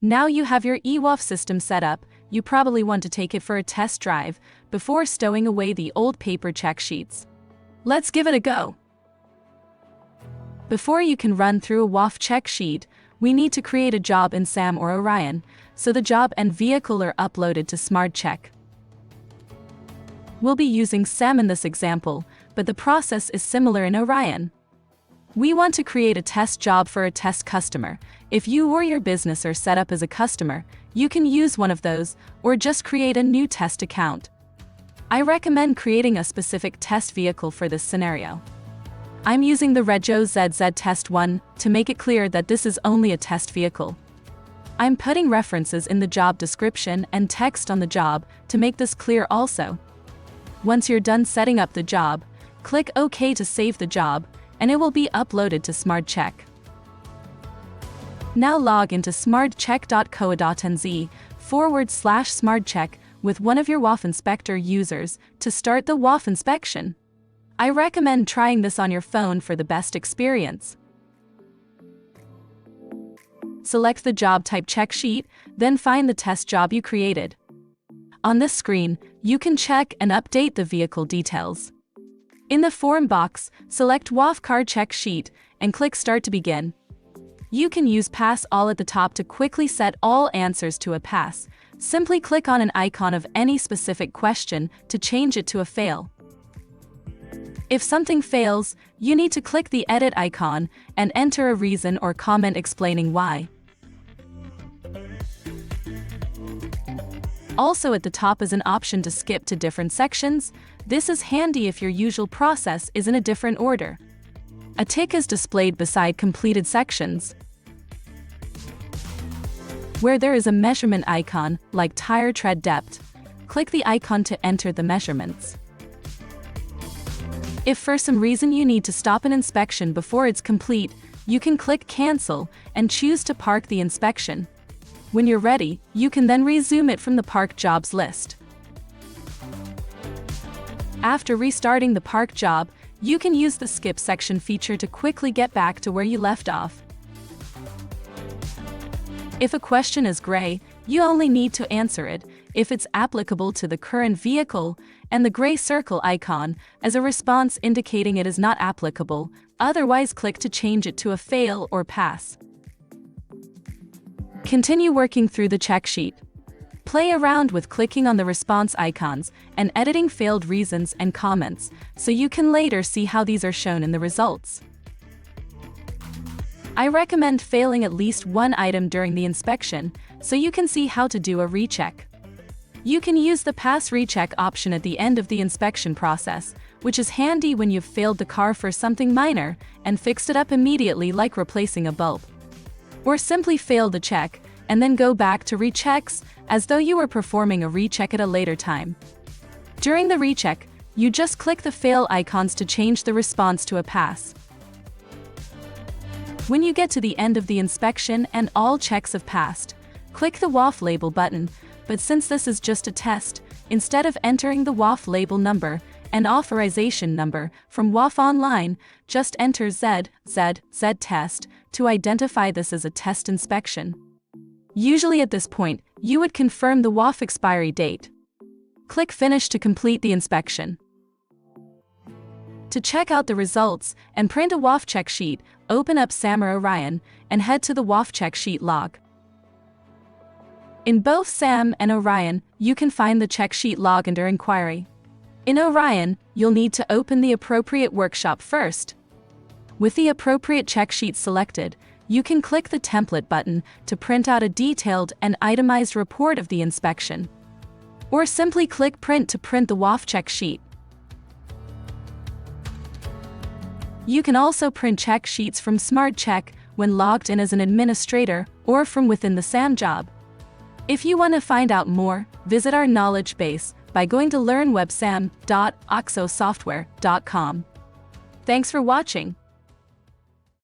Now you have your eWOF system set up, you probably want to take it for a test drive before stowing away the old paper check sheets. Let's give it a go. Before you can run through a WOF check sheet, we need to create a job in SAM or Orion, so the job and vehicle are uploaded to Smartcheck. We'll be using SAM in this example, but the process is similar in Orion. We want to create a test job for a test customer. If you or your business are set up as a customer, you can use one of those, or just create a new test account. I recommend creating a specific test vehicle for this scenario. I'm using the Rego ZZ Test 1 to make it clear that this is only a test vehicle. I'm putting references in the job description and text on the job to make this clear also. Once you're done setting up the job, click OK to save the job, and it will be uploaded to Smartcheck. Now log into smartcheck.co.nz/Smartcheck with one of your WOF Inspector users to start the WOF inspection. I recommend trying this on your phone for the best experience. Select the job type check sheet, then find the test job you created. On this screen, you can check and update the vehicle details. In the form box, select WOF car check sheet and click Start to begin. You can use Pass All at the top to quickly set all answers to a pass. Simply click on an icon of any specific question to change it to a fail. If something fails, you need to click the edit icon and enter a reason or comment explaining why. Also at the top is an option to skip to different sections. This is handy if your usual process is in a different order. A tick is displayed beside completed sections. Where there is a measurement icon, like tire tread depth, click the icon to enter the measurements. If for some reason you need to stop an inspection before it's complete, you can click Cancel and choose to park the inspection. When you're ready, you can then resume it from the Park Jobs list. After restarting the park job, you can use the Skip section feature to quickly get back to where you left off. If a question is gray, you only need to answer it if it's applicable to the current vehicle, and the gray circle icon as a response indicating it is not applicable. Otherwise, click to change it to a fail or pass. Continue working through the check sheet. Play around with clicking on the response icons and editing failed reasons and comments, so you can later see how these are shown in the results. I recommend failing at least one item during the inspection, so you can see how to do a recheck. You can use the Pass Recheck option at the end of the inspection process, which is handy when you've failed the car for something minor and fixed it up immediately, like replacing a bulb. Or simply fail the check, and then go back to rechecks, as though you were performing a recheck at a later time. During the recheck, you just click the fail icons to change the response to a pass. When you get to the end of the inspection and all checks have passed, click the WOF label button, but since this is just a test, instead of entering the WOF label number and authorization number from WOF Online, just enter Z test to identify this as a test inspection. Usually at this point, you would confirm the WOF expiry date. Click Finish to complete the inspection. To check out the results and print a WOF check sheet, open up SAM or Orion and head to the WOF check sheet log. In both SAM and Orion, you can find the check sheet log under Inquiry. In Orion, you'll need to open the appropriate workshop first. With the appropriate check sheet selected, you can click the template button to print out a detailed and itemized report of the inspection. Or simply click Print to print the WOF check sheet. You can also print check sheets from Smartcheck when logged in as an administrator or from within the SAM job. If you want to find out more, visit our knowledge base by going to learnwebsam.auxosoftware.com. Thanks for watching.